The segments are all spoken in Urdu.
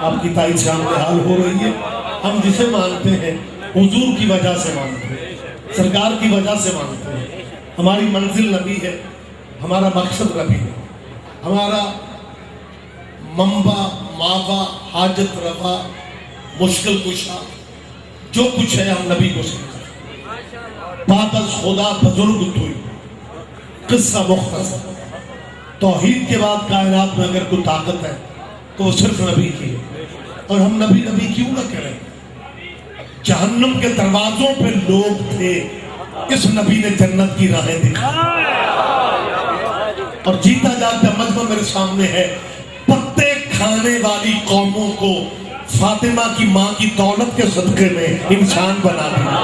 آپ کی تائید سے حال ہو رہی ہے. ہم جسے مانتے ہیں حضور کی وجہ سے مانتے ہیں, سرکار کی وجہ سے مانتے ہیں. ہماری منزل نبی ہے, ہمارا مقصد نبی ہے, ہمارا منبع, ماوا, حاجت روا, مشکل کشا جو کچھ ہے ہم نبی کو سمجھتے ہیں. بعد از خدا بزرگ توئی, قصہ مختصر. توحید کے بعد کائنات میں اگر کوئی طاقت ہے تو وہ صرف نبی کی ہے. اور ہم نبی نبی کیوں نہ کریں؟ جہنم کے دروازوں پہ لوگ تھے, اس نبی نے جنت کی راہیں دکھائی. اور جیتا جاتا مجمع میرے سامنے ہے, پتے کھانے والی قوموں کو فاطمہ کی ماں کی دولت کے صدقے میں انسان بنا دیا.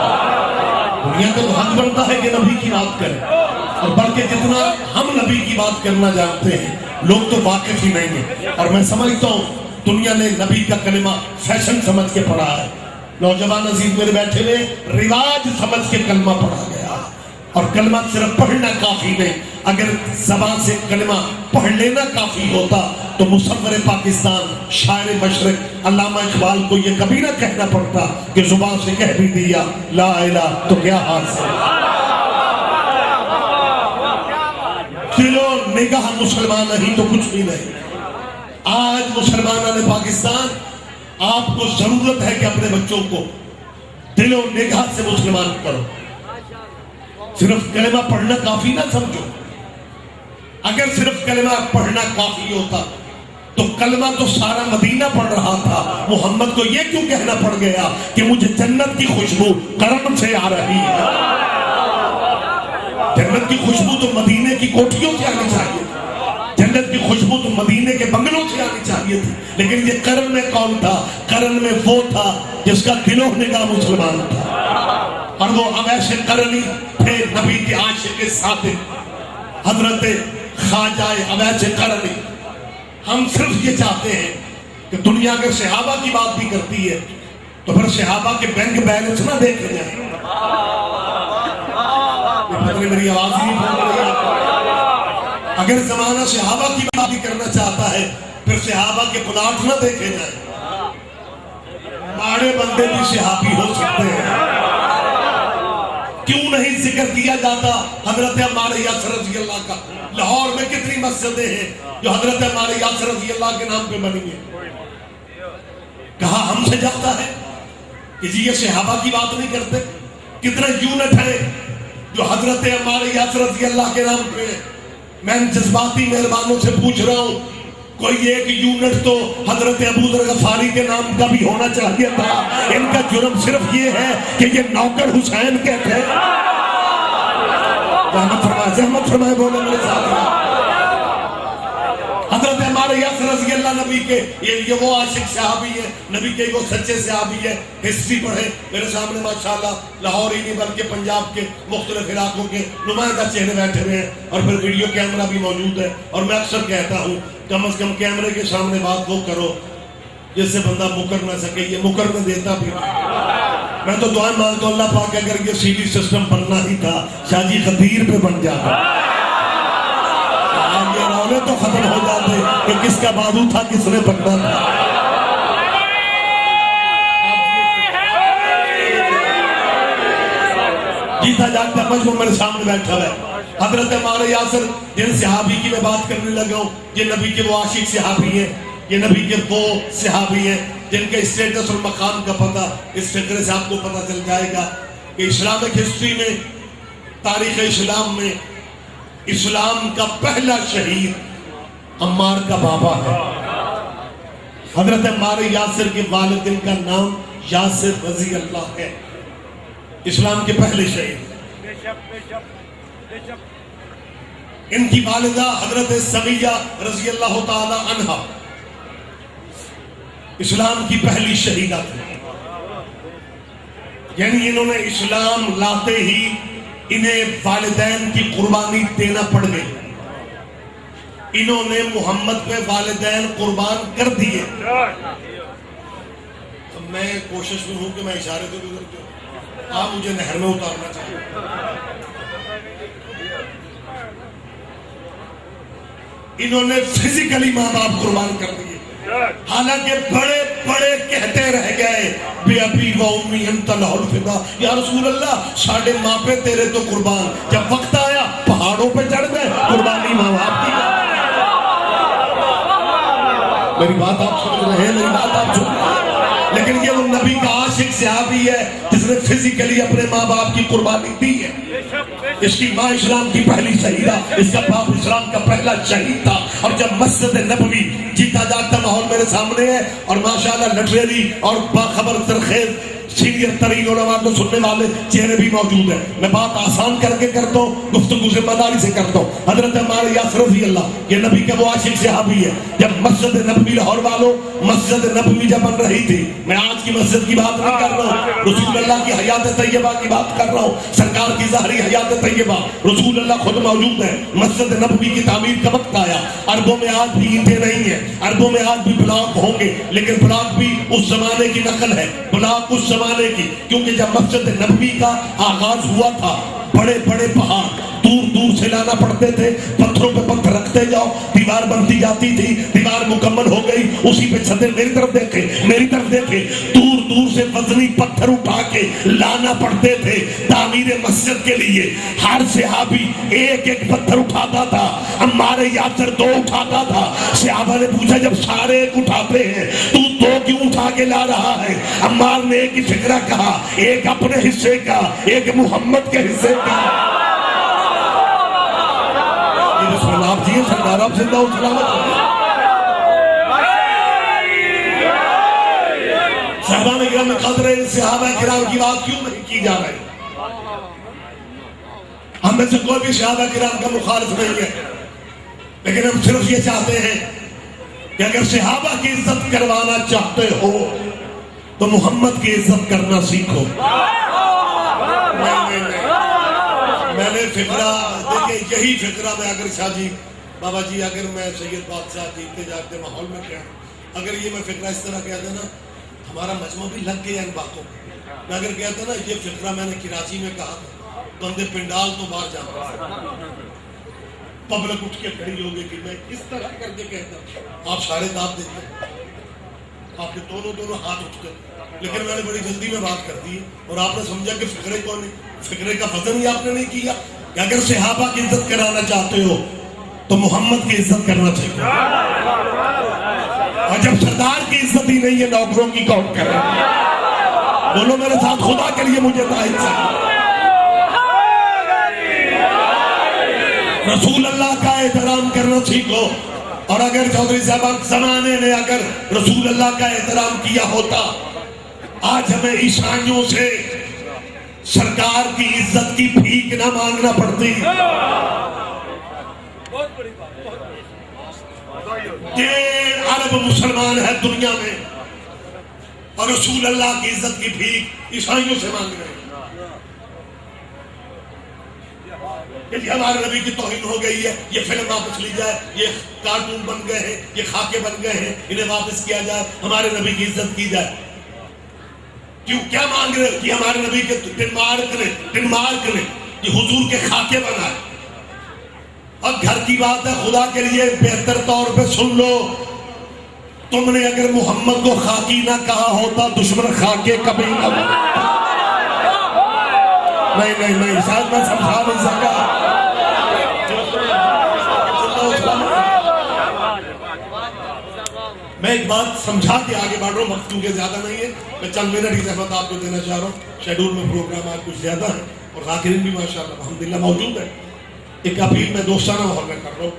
دنیا کا تو حق بنتا ہے کہ نبی کی بات کریں, اور بلکہ جتنا ہم نبی کی بات کرنا جانتے ہیں لوگ تو واقف ہی نہیں ہیں. اور میں سمجھتا ہوں دنیا نے نبی کا کلمہ فیشن سمجھ کے پڑھا ہے. نوجوان عزیز میرے بیٹھے ہوئے, رواج سمجھ کے کلمہ پڑھا گیا. اور کلمہ صرف پڑھنا کافی نہیں, اگر زبان سے کلمہ پڑھ لینا کافی ہوتا تو مصور پاکستان, شاعر مشرق علامہ اقبال کو یہ کبھی نہ کہنا پڑتا کہ زبان سے کہہ بھی دیا لا الہ تو کیا حاصل. دل و نگاہ مسلمان نہیں تو کچھ بھی نہیں. آج مسلمانان پاکستان, آپ کو ضرورت ہے کہ اپنے بچوں کو دل و نگاہ سے مسلمان کرو. صرف کلمہ پڑھنا کافی نہ سمجھو. اگر صرف کلمہ پڑھنا کافی ہوتا تو کلمہ تو سارا مدینہ پڑھ رہا تھا. محمد کو یہ کیوں کہنا پڑ گیا کہ مجھے جنت کی خوشبو کرم سے آ رہی ہے؟ جنت کی خوشبو تو مدینے کی کوٹھیوں سے آنی چاہیے تھی, جنت کی خوشبو تو مدینے کے بنگلوں سے آنی چاہیے تھی. لیکن یہ قرن میں کون تھا؟ قرن میں وہ تھا جس کا دل و نگاہ مسلمان تھا. اور وہ اویس قرنی تھے, نبی کے عاشق صادق حضرت خواجہ اویس قرنی. ہم صرف یہ چاہتے ہیں کہ دنیا اگر صحابہ کی بات بھی کرتی ہے تو پھر صحابہ کے بینک بیلنس نہ دیکھے جائیں. میری آواز نہیں پہنچ رہی ہے. اگر زمانہ صحابہ کی بات بھی کرنا چاہتا ہے پھر صحابہ کے پلاٹ نہ دیکھے جائیں. ماڑے بندے بھی صحابی ہو سکتے ہیں. کیوں نہیں ذکر کیا جاتا حضرت عمار یاسر رضی اللہ کا؟ لاہور میں کتنی مسجدیں ہیں جو حضرت عمار یاسر رضی اللہ کے نام پہ بنی ہیں. کہا ہم سے جاتا ہے کہ جی یہ صحابہ کی بات نہیں کرتے. کتنا یونٹ ہے جو حضرت عمار یاسر رضی اللہ کے نام پہ. میں جذباتی مہربانوں سے پوچھ رہا ہوں, کوئی ایک یونٹ تو حضرت ابو ذر غفاری کے نام کا بھی ہونا چاہیے تھا. ان کا جرم صرف یہ ہے کہ یہ نوکر حسین کے تھے. زحمت فرمائے بولے میرے ساتھ. حضرت عمار یاسر رضی اللہ نبی کے یہ وہ عاشق صحابی ہے, نبی کے وہ سچے صحابی ہے. ہسٹری پڑھے میرے سامنے ماشاءاللہ لاہور ہی نہیں بلکہ پنجاب کے مختلف علاقوں کے نمائندہ چہرے بیٹھے ہوئے ہیں, اور پھر ویڈیو کیمرہ بھی موجود ہے. اور میں اکثر کہتا ہوں کم از کم کیمرے کے سامنے بات وہ کرو جس سے بندہ مکر نہ سکے. یہ مکر نہ دیتا بھی. میں تو دعائیں مانگتا ہوں اللہ پاک اگر یہ سی ڈی سسٹم بننا ہی تھا شاہ جی خطیر پہ بن جاتا. یہ رولے تو ختم ہو جاتے کہ کس کا بازو تھا کس نے بننا تھا. جیتا جاگتا مجمع میرے سامنے بیٹھا ہے. حضرت عمار یاسر جن صحابی کی میں بات کرنے لگا ہوں, یہ نبی کے وہ عاشق صحابی ہیں, یہ نبی کے وہ صحابی ہیں جن کے اسٹیٹس اور مقام کا پتہ اس فقرے سے آپ کو پتہ چل جائے گا کہ اسلامک ہسٹری میں, تاریخ اسلام میں اسلام کا پہلا شہید عمار کا بابا ہے. حضرت عمار یاسر کے والدین کا نام یاسر رضی اللہ ہے, اسلام کے پہلے شہید. ان کی والدہ حضرت سمیہ رضی اللہ تعالی عنہ اسلام کی پہلی شہیدہ تھی. یعنی انہوں نے اسلام لاتے ہی انہیں والدین کی قربانی دینا پڑ گئی. انہوں نے محمد پہ والدین قربان کر دیے. میں کوشش میں ہوں کہ میں اشارے سے گزر کے آپ مجھے نہر میں اتارنا چاہیے. انہوں نے فزیکلی ماں باپ قربان کر دیے, حالانکہ بڑے بڑے کہتے رہ گئے بے ابی و امی انت لہ الفدا، یا رسول اللہ ساڑھے ماں پہ تیرے تو قربان، جب وقت آیا پہاڑوں پہ چڑھ گئے، قربانی ماں باپ کی۔ میری بات آپ سمجھ رہے ہیں، میری بات آپ سن رہے ہیں؟ لیکن یہ وہ نبی کا عاشق صحابی ہے جس نے فزیکلی اپنے ماں باپ کی قربانی دی ہے۔ اس کی ماں اسلام کی پہلی شہیدہ، اس کا باپ اسلام کا پہلا شہید تھا، اور جب مسجد نبوی جیتا جاگتا ماحول میرے سامنے ہے، اور ماشاءاللہ لٹریری اور باخبر سرخیز سینئر ترین علماء کو سننے والے چہرے بھی موجود ہیں، میں بات آسان کر کے کرتا ہوں، گفتگو ذمہ داری سے کرتا ہوں۔ حضرت عمار یاسر رضی اللہ، یہ نبی کا وہ عاشق صحابی ہے۔ جب مسجد نبوی لاہور والوں، مسجد نبوی جب بن رہی تھی، میں آج کی مسجد کی بات نہیں کر رہا ہوں، رسول اللہ کی حیات طیبہ کی بات کر رہا ہوں، سرکار کی ظاہری حیات طیبہ، رسول اللہ خود موجود ہے۔ مسجد نبوی کی تعمیر کا وقت آیا، عربوں میں آج بھی اینٹیں نہیں ہیں، عربوں میں آج بھی بلاک ہوں گے، لیکن بلاک بھی اس زمانے کی نقل ہے، بلاک اس زمانے کی، کیونکہ جب مسجد نبوی کا آغاز ہوا تھا بڑے بڑے پہاڑ دور دور سے لانا پڑتے تھے، پتھروں پہ پتھر رکھتے جاؤ، دیوار بنتی جاتی تھی، دیوار مکمل ہو گئی، اسی پہ چھتے، میری طرف دیکھیں میری طرف دیکھیں، دور دور سے وزنی پتھر اٹھا کے لانا پڑتے تھے تعمیر مسجد کے لیے۔ ہر صحابی ایک ایک پتھر اٹھاتا تھا، عمار یاسر 2 اٹھاتا تھا۔ صحابہ نے پوچھا جب سارے ایک اٹھاتے ہیں تو 2 کیوں اٹھا کے لا رہا ہے؟ عمار نے ایک ہی فکرہ کہا، ایک اپنے حصے کا، ایک محمد کے حصے کا۔ آپ جی سردار آپ زندہ و سلامت رہے۔ صحابہ کرام قدر صحابہ کرام کی بات کیوں نہیں کی جا رہی؟ ہم میں سے کوئی بھی صحابہ کرام کا مخالف نہیں ہے، لیکن ہم صرف یہ چاہتے ہیں کہ اگر صحابہ کی عزت کروانا چاہتے ہو تو محمد کی عزت کرنا سیکھو۔ میں نے فکرہ دیکھیں، یہی فکرہ میں اگر شاہ جی بابا جی، اگر میں سید بادشاہ جیتے جاگتے ماحول میں کیا، اگر یہ میں فکرہ اس طرح کہتا نا، ہمارا مجمع بھی لگ گیا ان باتوں میں اگر کہتا نا یہ فکرہ میں نے کراچی میں کہا تھا، بندے پنڈال تو باہر جاتا، پبلک اٹھ کے کھڑی ہوگی کہ میں اس طرح کر کے کہتا، آپ سارے داد دیتے، آپ کے دونوں ہاتھ اٹھتے، لیکن میں نے بڑی جلدی میں بات کر دی اور آپ نے سمجھا کہ فکرے کو نہیں، فکرے کا وزن ہی آپ نے نہیں کیا کہ اگر صحابہ کی عزت کرانا چاہتے ہو تو محمد کی عزت کرنا چاہیے، اور جب سردار کی عزت ہی نہیں ہے نوکروں کی کون کرے؟ بولو میرے ساتھ، خدا کے لیے مجھے تائید چاہیے۔ رسول اللہ کا احترام کرنا سیکھو، اور اگر چودھری صاحب زمانے نے اگر رسول اللہ کا احترام کیا ہوتا، آج ہمیں عیسائیوں سے سرکار کی عزت کی بھیک نہ مانگنا پڑتی۔ 1.5 ارب مسلمان ہے دنیا میں، اور رسول اللہ کی عزت کی بھیک عیسائیوں سے مانگ رہے ہیں۔ کہ ہمارے نبی کی توہین ہو گئی ہے، یہ فلم واپس لی جائے، یہ کارٹون بن گئے ہیں، یہ خاکے بن گئے ہیں، انہیں واپس کیا جائے، ہمارے نبی کی عزت کی جائے۔ کیوں کیا مانگ رہے کہ ہمارے نبی کے ڈنمارک نے یہ حضور کے خاکے بنائے؟ اور گھر کی بات ہے، خدا کے لیے بہتر طور پہ سن لو، تم نے اگر محمد کو خاکی نہ کہا ہوتا دشمن خاکے کبھی نہ بنا۔ نہیں شاید میں سمجھا نہیں سکا۔ میں ایک بات سمجھا کے آگے بڑھ رہا ہوں، وقت کیونکہ زیادہ نہیں ہے، میں چند منٹ کی زحمت آپ کو دینا چاہ رہا ہوں، شیڈول میں پروگرام آج کچھ زیادہ ہے اور ذاکرین بھی ماشاءاللہ الحمدللہ موجود ہے۔ ایک اپیل میں دوستانہ ماحول میں کر رہا ہوں،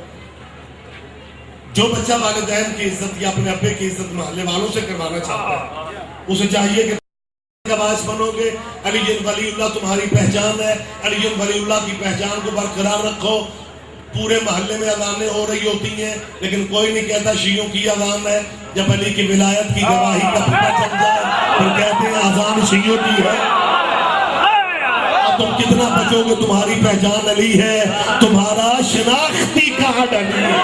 جو بچہ والدین کی عزت یا اپنے ابے کی عزت محلے والوں سے کروانا چاہتا ہے، اسے چاہیے کہ باعث بنو گے، علی ولی اللہ تمہاری پہچان ہے، علی ولی اللہ کی پہچان کو برقرار رکھو۔ پورے محلے میں اذانیں ہو رہی ہوتی ہیں لیکن کوئی نہیں کہتا شیعوں کی اذان ہے، جب علی کی ولایت کی گواہی کا پتہ چل جائے پھر کہتے ہیں اذان شیعوں کی ہے۔ اب تم کتنا بچو گے؟ تمہاری پہچان علی ہے، تمہارا شناختی کارڈ علی ہے،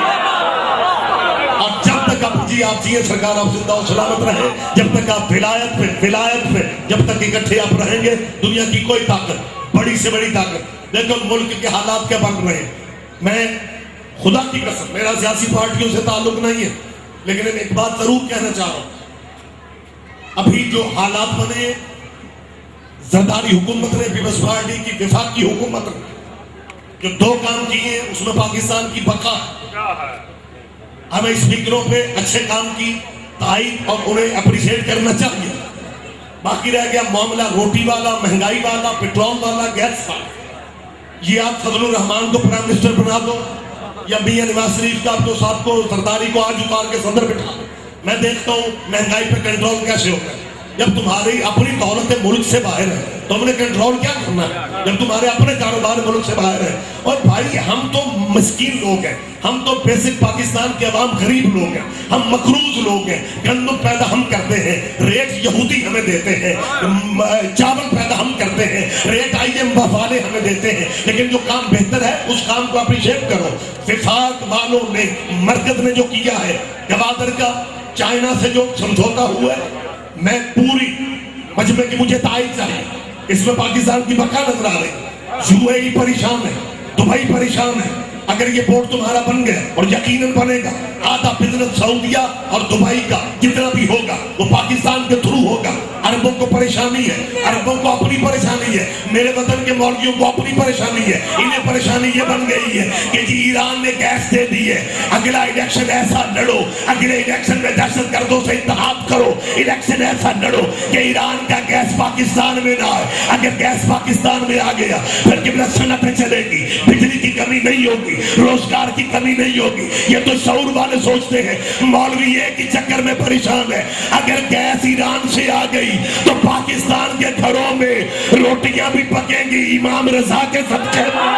اور جب تک آپ جی سرکار آپ زندہ و سلامت رہے، جب تک آپ ولایت پہ جب تک اکٹھے آپ رہیں گے، دنیا کی کوئی طاقت، بڑی سے بڑی طاقت، دیکھو ملک کے حالات کیا بن رہے ہیں۔ میں خدا کی قسم، میرا سیاسی پارٹیوں سے تعلق نہیں ہے، لیکن ایک بات ضرور کہنا چاہ رہا ہوں، ابھی جو حالات بنے زرداری حکومت نے پیپلز پارٹی کی وفاقی حکومت نے جو دو کام کیے اس میں پاکستان کی بقا ہے. ہمیں اسپیکروں پہ اچھے کام کی تائید اور انہیں اپریشیٹ کرنا چاہیے. باقی رہ گیا معاملہ روٹی والا, مہنگائی والا, پیٹرول والا, گیس والا. یہ آپ فضل الرحمان کو پرائم منسٹر بنا دو یا میاں نواز شریف کا تو صاحب کو زرداری کو آج اتار کے صدر بٹھا دو. میں دیکھتا ہوں مہنگائی پہ کنٹرول کیسے ہوتا ہے. جب تمہاری اپنی دولت ملک سے باہر ہے تو ہم نے کنٹرول کیا کرنا ہے جب تمہارے اپنے کاروبار ملک سے باہر ہے. اور بھائی ہم تو مسکین لوگ ہیں, ہم تو بیسک پاکستان کے عوام غریب لوگ ہیں, ہم مقروض لوگ ہیں. گندم پیدا ہم کرتے ہیں, ریٹ یہودی ہمیں دیتے ہیں. چاول پیدا ہم کرتے ہیں, ریٹ IMF والے ہمیں دیتے ہیں. لیکن جو کام بہتر ہے اس کام کو اپریشیٹ کرو. وفاق والوں نے, مرکز نے جو کیا ہے, گوادر کا چائنا سے جو سمجھوتا ہوا ہے, میں پوری مجمع کی مجھے تائید چاہیے. اس میں پاکستان کی بقا نظر آ رہی. UAE پریشان ہے, دبئی پریشان ہے. اگر یہ بورڈ تمہارا بن گیا اور یقیناً بنے گا, آدھا بزنس سعودیہ اور دبئی کا جتنا بھی ہوگا وہ پاکستان کے تھرو ہوگا. عربوں کو پریشانی ہے, عربوں کو اپنی پریشانی ہے, میرے وطن کے مولویوں کو اپنی پریشانی ہے. انہیں پریشانی یہ بن گئی ہے کہ جی ایران نے گیس دے دی ہے, اگلا الیکشن ایسا لڑو, اگلے الیکشن میں دہشت گردوں سے اتحاد کرو, الیکشن ایسا لڑو کہ ایران کا گیس پاکستان میں نہ آئے. اگر گیس پاکستان میں آ گیا پھر قبلہ صنعتیں چلے گی, بجلی کی کمی نہیں ہوگی, روزگار کی کمی نہیں ہوگی. یہ تو شعور والے سوچتے ہیں. مولوی ایک ہی چکر میں پریشان ہے. اگر گیس ایران سے آ گئی تو پاکستان کے گھروں میں روٹیاں بھی پکیں گی امام رضا کے صدقے میں.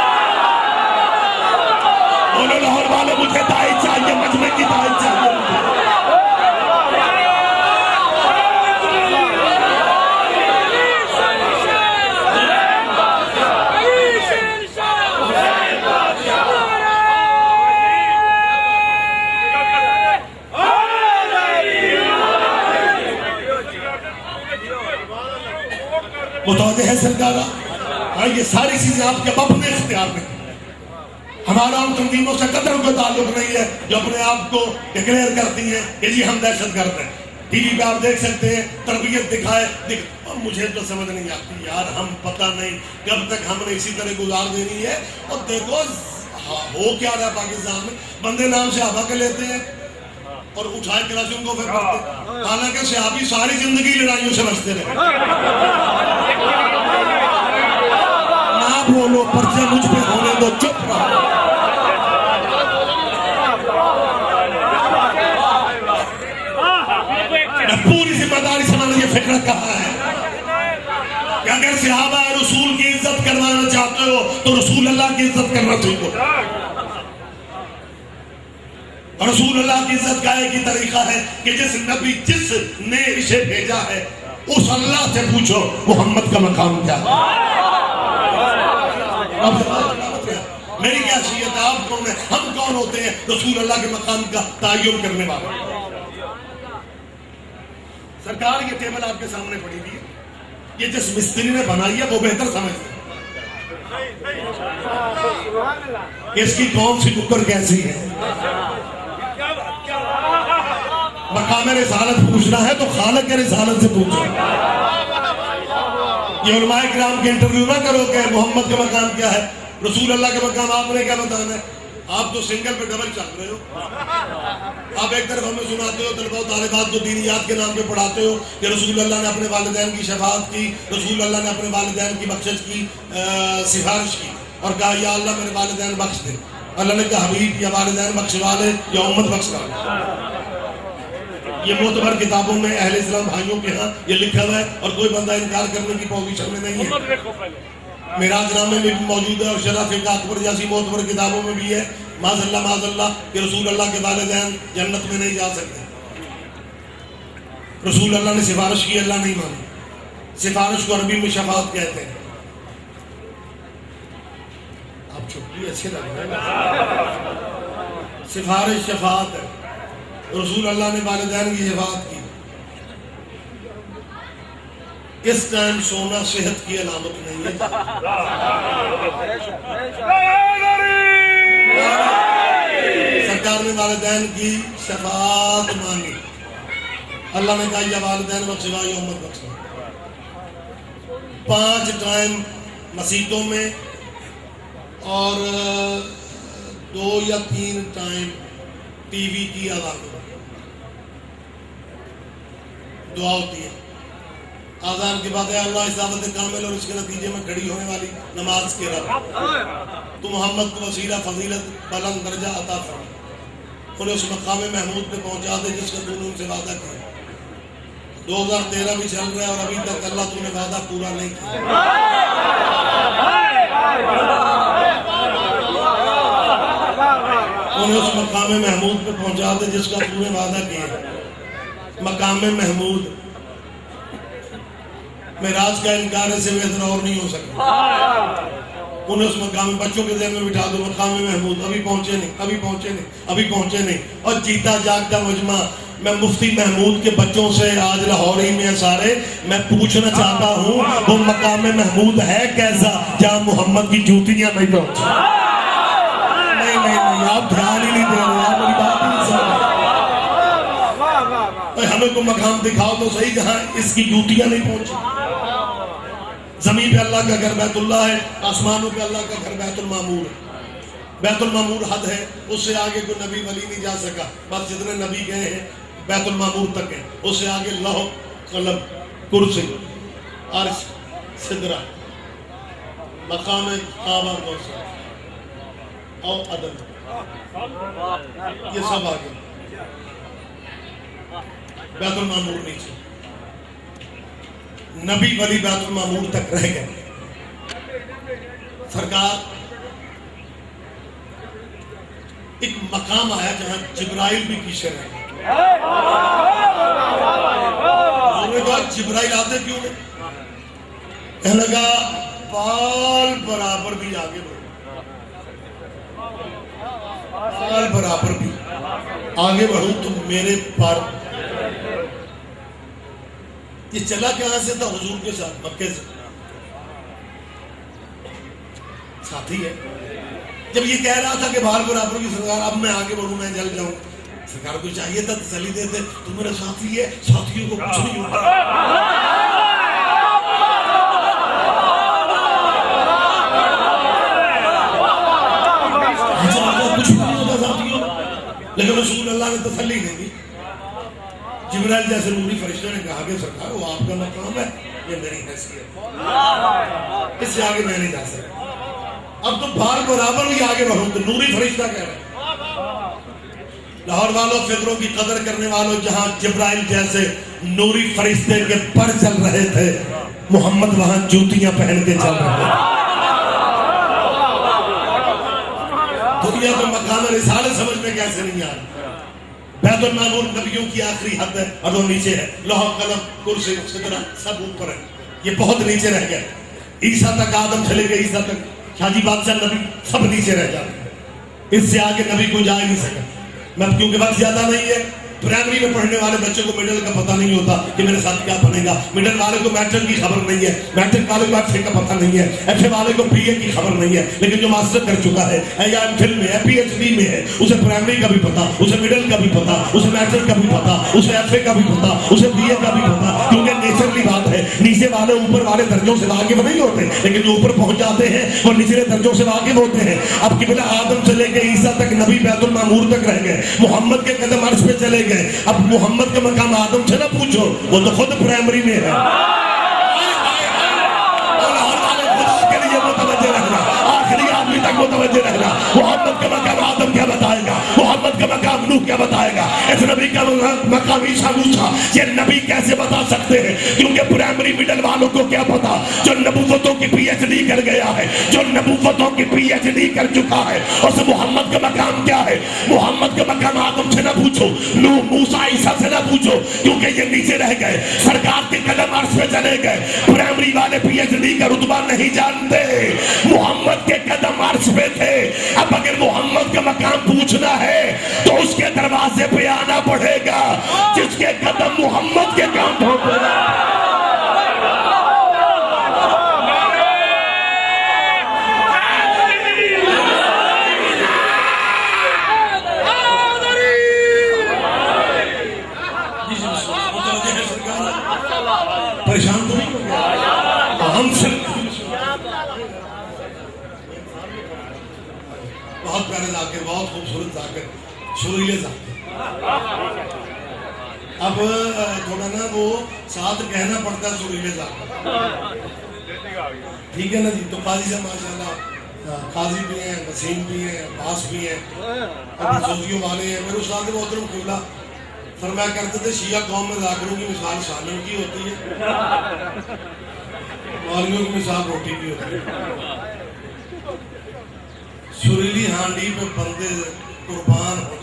بولو لاہور والے مجھے تائید چاہیے, مجمع کی تائید چاہیے. متوجہ ہے سرکار. ہاں یہ ساری چیزیں آپ کے اپنے اختیار میں. ہمارا ان تنظیموں سے قدر کوئی تعلق نہیں ہے جو اپنے آپ کو ڈکلیئر کرتی ہیں کہ جی ہم دہشت گرد ہیں. ٹی وی پہ آپ دیکھ سکتے ہیں تربیت دکھائے. مجھے تو سمجھ نہیں آتی یار, ہم پتہ نہیں کب تک ہم نے اسی طرح گزار دینی ہے. اور دیکھو ہو کیا رہا ہے پاکستان میں, بندے نام سے صحابہ کے لیتے ہیں اور اٹھائے کراچی ان کو پھر پڑھتے. حالانکہ صحابی ساری زندگی لڑائیوں سے بچتے رہے. نہ بولو, پرچہ مجھ پہ ہونے دو, چپ رہو. پوری ذمہ داری سے میں نے یہ فکر کہا ہے کہ اگر صحابہ رسول کی عزت کروانا چاہتے ہو تو رسول اللہ کی عزت کرنا سیکھو. رسول اللہ کی عزت کا ایک ہی طریقہ ہے کہ جس نے اسے بھیجا ہے اس اللہ سے پوچھو محمد کا مقام کیا ہے. میری کیا حیثیت ہے, آپ کون ہیں, ہم کون ہوتے ہیں رسول اللہ کے مقام کا تعین کرنے والے. سرکار یہ ٹیبل آپ کے سامنے پڑی ہوئی ہے, یہ جس مستری نے بنائی ہے وہ بہتر سمجھتے ہیں کہ اس کی کون سی ٹکر کیسی ہے. مقام رسالت پوچھنا ہے تو خالق رسالت سے پوچھو. یہ علماء کرام کے انٹرویو نہ کرو کہ محمد کا مقام کیا ہے, رسول اللہ کا مقام آپ نے کیا بتانا ہے. آپ تو سنگل پہ ڈبل چل رہے ہو. آپ ایک طرف ہمیں سناتے ہو طلباء و طالبات کو دینیات کے نام پہ پڑھاتے ہو کہ رسول اللہ نے اپنے والدین کی شفاعت کی, رسول اللہ نے اپنے والدین کی بخشش کی, سفارش کی اور کہا یا اللہ میرے والدین بخش دے. اللہ نے کہا حبیب یا والدین بخشوا لے یا امت بخشوا لے. یہ معتبر کتابوں میں اہل اسلام بھائیوں کے ہاں یہ لکھا ہوا ہے اور کوئی بندہ انکار کرنے کی پوزیشن میں نہیں ہے. معراج نامے میں بھی موجود ہے اور شرح فقہ اکبر جیسی معتبر کتابوں میں بھی ہے معاذ اللہ کہ رسول اللہ کے والدین جنت میں نہیں جا سکتے. رسول اللہ نے سفارش کی, اللہ نہیں مانی. سفارش کو عربی میں شفاعت کہتے ہیں. آپ چھپی اچھے لگ رہے ہیں. سفارش شفاعت ہے. رسول اللہ نے والدین کی شفاعت کی. اس ٹائم سونا صحت کی علامت نہیں ہے. سرکار نے والدین کی شفاعت مانگی. اللہ نے کہا یا والدین بخشوا یا امت بخشوا. 5 ٹائم مسیتوں میں اور 2 یا 3 ٹائم ٹی وی کی آزان دعا ہوتی ہے. آزان کے بعد اے اللہ اس دعوت کامل اور اس کے نتیجے میں کھڑی ہونے والی نماز کے رب تو محمد کو وسیلہ فضیلت بلند درجہ عطا فرما, انہیں اس مقام محمود پہ پہنچا دے جس کا تو نے ان سے وعدہ کیا. 2013 بھی چل رہا ہے اور ابھی تک اللہ تو نے وعدہ پورا نہیں کیا. انہیں اس مقام محمود پہ پہنچا دے جس کا تو نے وعدہ کیا. مقام محمود معراج کا انکار سے بہتر اور نہیں ہو سکتا. انہیں اس مقام بچوں کے ذہن میں بٹھا دو مقام محمود ابھی پہنچے نہیں, ابھی پہنچے نہیں, ابھی پہنچے نہیں. اور جیتا جاگتا مجمع میں مفتی محمود کے بچوں سے آج لاہور ہی میں سارے میں پوچھنا چاہتا ہوں وہ مقام محمود ہے کیسا جہاں محمد کی جوتیاں نہیں پہنچی. نہیں آپ دھیان ہی نہیں دے رہے, آپ میری بات نہیں سن رہے. ہمیں کو مقام دکھاؤ تو صحیح جہاں اس کی جوتیاں نہیں پہنچی. زمین پہ اللہ کا گھر بیت اللہ ہے, آسمانوں پہ اللہ کا گھر بیت المعمور ہے. بیت المعمور حد ہے, اس سے آگے کوئی نبی ولی نہیں جا سکا. بس جتنے نبی گئے ہیں بیت المعمور تک ہے. اس سے آگے لوح قلم کرسی عرش سدرہ مقام کعبہ کوثر اور عدن یہ سب آگے. بیت المعمور نیچے. نبی ولی بیت المعمور تک رہ گئے. سرکار ایک مقام آیا جہاں جبرائیل بھی پیچھے رہے. انہوں نے کہا جبرائیل آتے کیوں نہیں؟ کہنے لگا بال برابر بھی آگے بڑھو, بال برابر بھی آگے بڑھو تم میرے پر. یہ چلا کہاں سے تھا؟ حضور کے ساتھ مکے سے ساتھی ہے. جب یہ کہہ رہا تھا کہ بال برابر کی سرکار اب میں آگے بڑھوں میں جل جاؤں, سرکار کو چاہیے تھا تسلی دیتے تو میرا ساتھی ہے, ساتھیوں کو کچھ نہیں ہوتا. کچھ نہیں ہوتا ساتھیوں, لیکن رسول اللہ نے تسلی نہیں دی. جبرائیل جیسے نوری فرشتہ نے کہا کہ سرکار وہ آپ کا مقام ہے, یہ میری حیثیت, اس سے آگے میں نہیں جا سکتا. اب تو بال برابر بھی آگے بڑھوں تو نوری فرشتہ کہہ رہے ہیں. لاہور والوں فکروں کی قدر کرنے والوں, جہاں جبرائیل جیسے نوری فرشتے کے پر چل رہے تھے محمد وہاں جوتیاں پہن کے چل رہے تھے. دنیا میں مقام رسالت سمجھ میں کیسے نہیں آ رہا. بیت المعمور نبیوں کی آخری حد ہے اور وہ نیچے ہے. لوح قلم کرسی سدرہ سب اوپر ہے, یہ بہت نیچے رہ گئے. عیسیٰ تک آدم چلے گئے, عیسیٰ تک شاہجی بادشاہ نبی سب نیچے رہ جاتے ہیں. اس سے آگے نبی کو جا ہی نہیں سکا. میں کیونکہ وقت زیادہ نہیں ہے, پرائمری میں پڑھنے والے بچے کو مڈل کا پتہ نہیں ہوتا کہ میرے ساتھ کیا بنے گا. مڈل والے کو میٹرک کی خبر نہیں ہے, میٹرک والے کو ایف اے کا پتہ نہیں ہے, ایف اے والے کو پی اے کی خبر نہیں ہے. لیکن جو ماسٹر کر چکا ہے یا ایم فل میں ہے, پی ایچ ڈی میں ہے, اسے پرائمری کا بھی پتہ, اسے مڈل کا بھی پتہ, اسے میٹرک کا بھی پتہ, اسے ایف اے کا بھی پتہ, اسے پی اے کا بھی پتہ. کیونکہ نیچرلی بات ہے, نیچے والے اوپر والے درجوں سے واقف نہیں ہوتے, لیکن جو اوپر پہنچ جاتے ہیں وہ نچلے درجوں سے واقف ہوتے ہیں. اب قبلہ آدم سے لے کے عیسیٰ تک نبی بیت المعمور تک رہ گئے, محمد کے قدم عرش پہ چلے گئے. اب محمد کا مقام آدم سے نہ پوچھو, وہ تو خود پرائمری میں ہے. کے لیے متوجہ رہنا, آخری آدمی تک متوجہ رہنا. محمد کا مقام آدم کیا بتائے گا, محمد کا مقام نوح کیا بتائے گا, اس نبی کا مقام عیسیٰ موسیٰ یہ نبی کیسے بتا سکتے ہیں؟ کیونکہ پرائمری مڈل والوں کو کیا پتا, جو نبوتوں کی پی ایچ ڈی کر گیا ہے, جو نبوتوں کی پی ایچ ڈی کر چکا ہے, اس محمد کا مقام کیا ہے. محمد کا مقام آدم سے نہ پوچھو, نوح موسیٰ عیسیٰ سے نہ پوچھو, کیونکہ یہ نیچے رہ گئے. سرکار کے قدم عرش پہ چلے گئے. پرائمری والے پی ایچ ڈی کا رتبہ نہیں جانتے, محمد کے قدم عرش پہ تھے. اب اگر محمد کا مقام پوچھنا ہے تو اس کے دروازے پہ آنا پڑے گا جس کے قدم محمد کے کانٹوں پہ. ہم سے بہت پیارے ذاکر، بہت خوبصورت ذاکر، سریلے ذاکر. اب تھوڑا نا وہ ساتھ کہنا پڑتا ہے سریلے ذاکر، ٹھیک ہے نا جی. تو قاضی صاحب ماشاءاللہ قاضی بھی ہیں، وسیم بھی ہیں، عباس بھی ہیں، ابھی صوفیوں والے ہیں. میرے استاد محترم قبلہ فرمایا کرتے تھے شیعہ قوم میں ذاکروں کی مثال سالن کی ہوتی ہے، مولویوں کی مثال روٹی کی ہوتی ہے. سریلی ہانڈی پہ بندے قربان ہو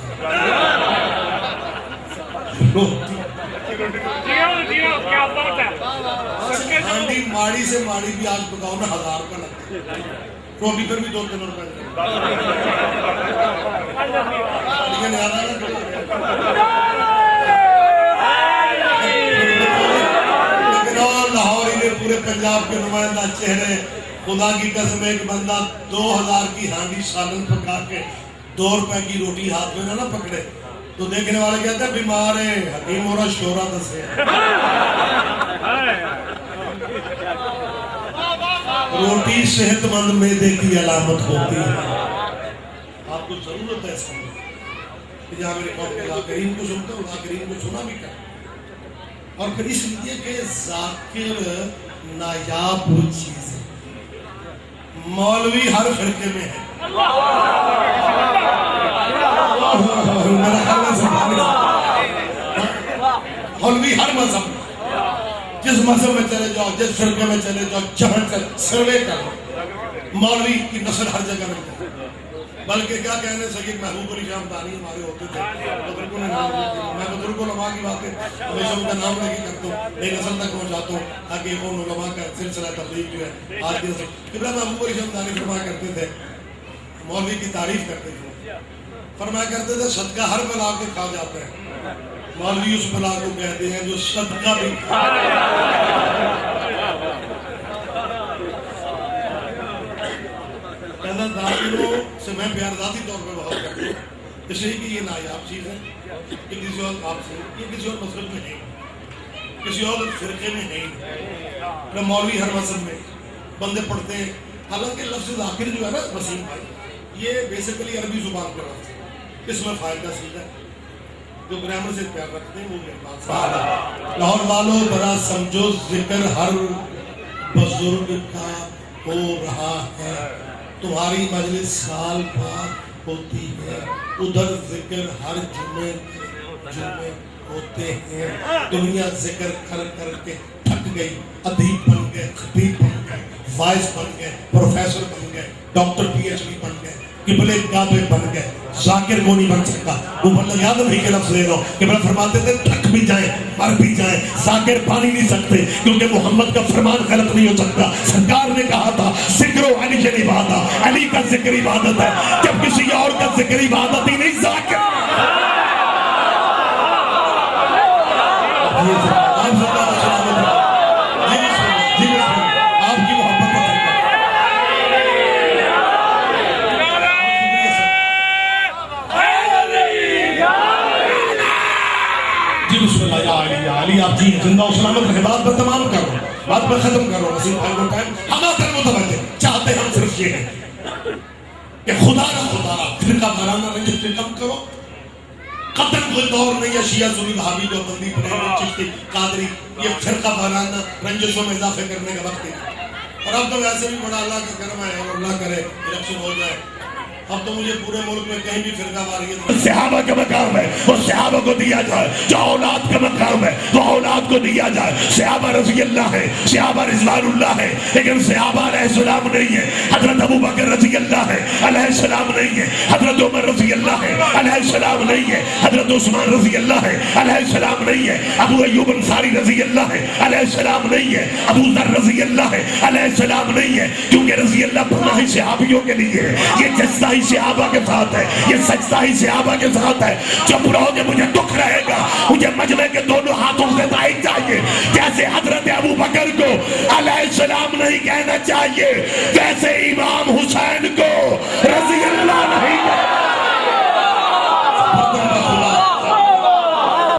ہانڈی ماڑی سے ماڑی بھی آج پکاؤ نا 1000 روپے لگتے ہیں، روٹی پر بھی 2-3 روپے لاہور ہی پورے پنجاب کے نمائندہ چہرے. خدا کی قسم ایک بندہ 2000 کی ہانڈی سالن پکا کے 2 روپے کی روٹی ہاتھ میں نہ پکڑے تو دیکھنے والے کہتے ہیں بیمار ہے، حکیم اور شورا دسے. روٹی صحت مند معدے کی علامت ہوتی ہے. آپ کو ضرورت ہے سمجھنے کہ جہاں میرے قوم کے ذاکرین کو سنتے ہو، ذاکرین کو سنا بھی کر. اور پھر اس لیے کہ ذاکر نایاب وہ چیز ہے. مولوی ہر فرقے میں ہے، مولوی ہر مذہب میں، جس مذہب میں چلے جاؤ، جس فرقے میں چلے جاؤ، جہاں سروے کرو، مولوی کی نسل ہر جگہ میں. بلکہ کیا کہنے سید محبوب علی شاہ مدانی ہمارے ہوتے تھے، بزرگوں نے نام لیتے ہیں. میں بزرگ علماء کی باتیں ہمیشہ ان کا نام لے کے کرتا ہوں، نئی نسل تک پہنچاتا ہوں تاکہ ان علماء کا سلسلہ تبلیغ جو ہے آج کی نسل. قبلہ محبوب علی شاہ مدانی فرمایا کرتے تھے، مولوی کی تعریف کرتے تھے، فرمایا کرتے تھے صدقہ ہر بلا کے کھا جاتے ہیں، مولوی اس بلا کو کہتے ہیں جو صدقہ بھی کھا ذاکروں سے میں پیار ذاتی طور پہ بہت کرتا ہوں، اس لیے کہ یہ نایاب چیز ہے کہ کسی اور آپ سے یہ کسی اور مذہب میں نہیں، کسی اور فرقے میں نہیں. مولوی ہر مذہب میں بندے پڑھتے ہیں. حالانکہ لفظ ذاکر جو ہے نا وسیم بھائی، یہ بیسیکلی عربی زبان کا لفظ ہے، اس میں فائدہ سیدھا جو گرامر سے پیار رکھتے ہیں وہ یہ. لاہور والوں ذرا سمجھو ذکر ہر بزرگ کا ہو رہا ہے، تمہاری مجلس سال بعد ہوتی ہے، ادھر ذکر ہر جمعے ہوتے ہیں. دنیا ذکر کر کر کے تھک گئی، ادیب بن گئے، خطیب بن گئے، وائس بن گئے، پروفیسر بن گئے، ڈاکٹر پی ایچ ڈی بن گئے، قبلے کعبے بن گئے. ذاکر کو نہیں بن سکتا. وہ بندہ یاد نہیں کے لفظ لے لو کہ بڑا فرماتے تھے تھک بھی جائیں مر بھی جائیں، ذاکر پانی نہیں سکتے کیونکہ محمد کا فرمان غلط نہیں ہو سکتا. سرکار نے کہا تھا ذکر و علی کی عبادت، علی کا ذکر عبادت ہے، جب کسی اور کا ذکر عبادت ہی نہیں. ذاکر علی آپ جی زندہ و سلامت رہے. بات پر تمام کرو، بات پر ختم کرو. وسیم بھائی کو ٹائم ہمارے متوجہ چاہتے ہم صرف یہ ہیں کہ خدا نہ خدا فرقہ وارانہ رنجش سے کم کرو. قطن کوئی دور نہیں ہے شیعہ سنی بھابی جو بندی بریلوی چشتی قادری یہ فرقہ وارانہ رنجشوں میں اضافے کرنے کا وقت ہے. اور اب تو ویسے بھی بڑا اللہ کا کرم ہے اور اللہ کرے الیکشن ہو جائے. اب تو مجھے پورے ملک میں کہیں بھی فرقہ واریت صحابہ کا مقام ہے وہ صحابہ کو دیا جائے، جو اولاد کا مقام ہے وہ اولاد کو دیا جائے. صحابہ رضی اللہ ہے، صحابہ رضوان اللہ ہے، لیکن صحابہ علیہ السلام نہیں ہے. حضرت ابو بکر رضی اللہ ہے علیہ السلام نہیں ہے، حضرت عمر رضی اللہ ہے علیہ السلام نہیں ہے، حضرت عثمان رضی اللہ ہے علیہ السلام نہیں ہے، ابو ایوب انصاری رضی اللہ ہے علیہ السلام نہیں ہے، ابو ذر رضی اللہ ہے علیہ السلام نہیں ہے. کیونکہ رضی اللہ پناہ صحابیوں کے لیے ہے، یہ جذبہ صحابہ کے ساتھ ہے، یہ سجدہ ہی صحابہ کے ساتھ ہے. جب رہو گے مجھے دکھ رہے گا، مجھے مجمع کے دونوں ہاتھوں سے تائید چاہیے. جیسے حضرت ابو بکر کو علیہ السلام نہیں کہنا چاہیے، ویسے امام حسین کو